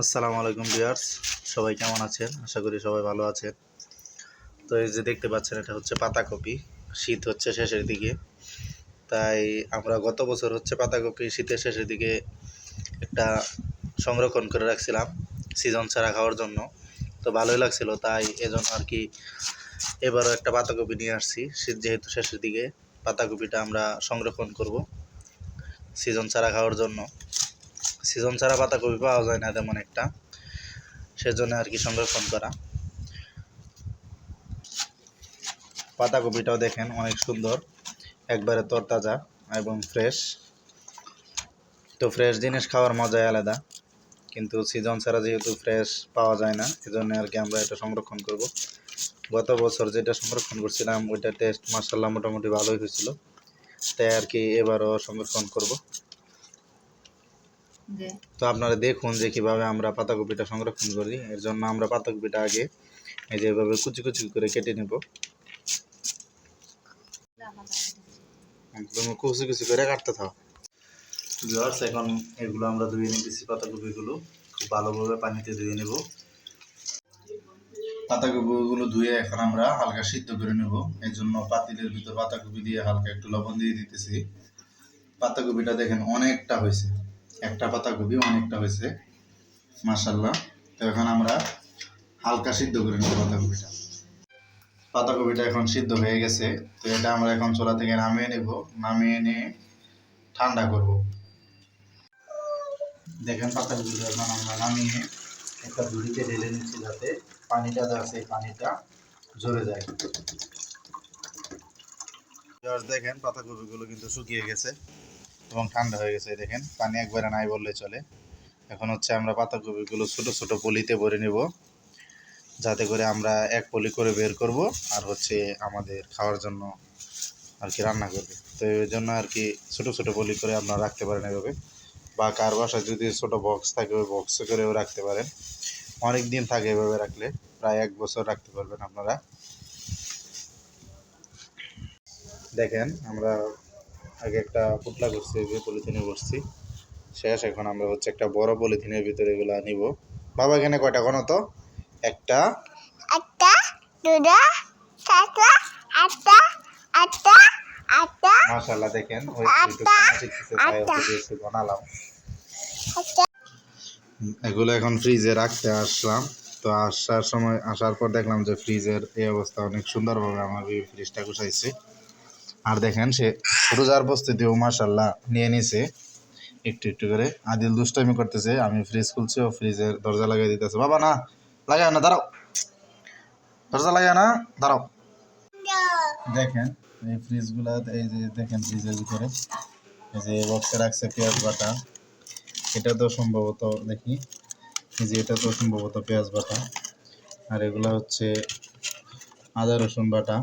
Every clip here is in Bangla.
আসসালামু আলাইকুম ভিউয়ার্স, সবাই কেমন আছেন? আশা করি সবাই ভালো আছেন। তো এই যে দেখতে পাচ্ছেন, এটা হচ্ছে পাতাকপি। শীত হচ্ছে শেষের দিকে, তাই আমরা গত বছর হচ্ছে পাতাকপি শীতের শেষের দিকে একটা সংরক্ষণ করে রাখছিলাম সিজন ছাড়া খাওয়ার জন্য। তো ভালোই লাগছিল, তাই এজন্য আর কি এবারও একটা পাতাকপি নিয়ে আসছি। শীত যেহেতু শেষের দিকে, পাতাকপিটা আমরা সংরক্ষণ করব সিজন ছাড়া খাওয়ার জন্য। সিজন ছাড়া পাতাকপি পাওয়া যায় না তেমন একটা, সেজন্য আর কি সংরক্ষণ করা। পাতাকপিটাও দেখেন অনেক সুন্দর, একবারে তরতাজা এবং ফ্রেশ। তো ফ্রেশ জিনিস খাওয়ার মজাই আলাদা, কিন্তু সিজন ছাড়া যেহেতু ফ্রেশ পাওয়া যায় না, এজন্য আর কি আমরা এটা সংরক্ষণ করব। গত বছর যেটা সংরক্ষণ করছিলাম ওইটা টেস্ট মাশাআল্লাহ মোটামুটি ভালোই হয়েছিল, তাই আর কি এবারও সংরক্ষণ করব। তো আপনারা দেখুন যে কীভাবে আমরা পাতাকপিটা সংরক্ষণ করি। এর জন্য আমরা পাতাকপিটা আগে এই যে এভাবে কুচি কুচি করে কেটে নেব, একদম কুচি কুচি করে কাটতে থাও। ভিউয়ার্স, এখন এগুলো আমরা ধুয়ে নিতেছি। পাতাকপিগুলো খুব ভালোভাবে পানিতে ধুয়ে নেব। পাতাকপিগুলো ধুয়ে এখন আমরা হালকা সিদ্ধ করে নেব। এর জন্য পাতিলের ভিতর পাতাকপি দিয়ে হালকা একটু লবণ দিয়ে দিতেছি। পাতাকপিটা দেখেন অনেকটা হয়েছে, একটা পাতাকপি অনেকটা হয়েছে মাশাআল্লাহ। তো এখন আমরা হালকা সিদ্ধ করে নেব পাতাকপিটা। পাতাকপিটা এখন সিদ্ধ হয়ে গেছে, তো এটা আমরা এখন চুলা থেকে নামিয়ে নেব। নামিয়ে নিয়ে ঠান্ডা করব। দেখেন পাতাগুলো এখন আমরা নামিয়ে একটা ঝুড়িতে ঢেলে নিচ্ছি, যাতে পানিটা যা আছে পানিটা ঝরে যায়। দেখেন পাতাকপিগুলো কিন্তু শুকিয়ে গেছে এবং ঠান্ডা হয়ে গেছে। দেখেন পানি একবারে নাই বললে চলে। এখন হচ্ছে আমরা পাতাকপিগুলো ছোট ছোট পলিতে ভরে নেব, যাতে করে আমরা এক পলি করে বের করব আর হচ্ছে আমাদের খাওয়ার জন্য আর কি রান্না করবে। তো এই জন্য আর কি ছোট ছোট পলি করে আপনারা রাখতে পারেন এভাবে, বা কার বাসায় যদি ছোট বক্স থাকে ওই বক্সে করেও রাখতে পারেন। অনেক দিন থাকে এভাবে রাখলে, প্রায় 1 বছর রাখতে পারবেন আপনারা। দেখেন আমরা আগে একটা পুটলা করছি, যে পলিথিনে বসছি শেষ। এখন আমরা হচ্ছে একটা বড় পলিথিনের ভিতরে এগুলা নিব। বাবা এখানে কয়টা কোন তো? একটা, একটা, দুটা, চারটা, আটটা, আটটা, আটটা। মাশাআল্লাহ দেখেন ওই একটু কানা শিখতেছে, তাই একটু বানালাম। এগুলো এখন ফ্রিজে রাখতে আসলাম। তো আসার পর দেখলাম যে ফ্রিজের এই অবস্থা। অনেক সুন্দরভাবে আমার ফ্রিজটা গুছাইছে। আর দেখেন সে রোজার প্রস্তুতিও মাশাআল্লাহ নিয়ে নিছে একটু একটু করে। আদিল দুষ্টামি করতেছে, আমি ফ্রিজ খুলছি ও ফ্রিজের দরজা লাগিয়ে দিতেছে। বাবা না লাগাও না, দাঁড়াও, দরজা লাগাও না, দাঁড়াও। দেখেন এই ফ্রিজগুলা, এই যে দেখেন ফ্রিজের ভিতরে এই যে বক্সে রাখছে পেঁয়াজ বাটা। এটা তো সম্ভবত দেখি, এই যে এটা তো সম্ভবত পেঁয়াজ বাটা, আর এগুলা হচ্ছে আদা রসুন বাটা।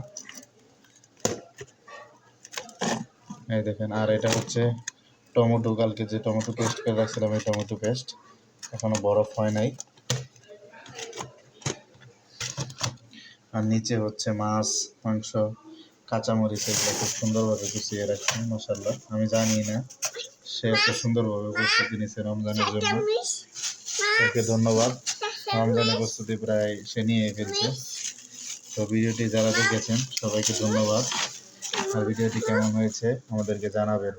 এই দেখেন, আর এটা হচ্ছে টমেটো, কালকে যে টমেটো পেস্ট করে রাখছিলাম এই টমেটো পেস্ট, এখনো বরফ হয় নাই। আর নিচে হচ্ছে মাছ, মাংস, কাঁচামরিচ, এগুলো খুব সুন্দরভাবে গুছিয়ে রাখছেন মাশাআল্লাহ। আমি জানি না সে এত সুন্দরভাবে প্রস্তুতি নিচ্ছে রমজানের জন্য। ওকে ধন্যবাদ। রমজানের প্রস্তুতি প্রায় সে নিয়ে ফেলছে। তো ভিডিওটি যারা দেখেছেন সবাইকে ধন্যবাদ। আর ভিডিওটি কেমন হয়েছে আমাদেরকে জানাবেন।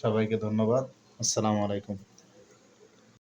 সবাইকে ধন্যবাদ। আসসালামু আলাইকুম।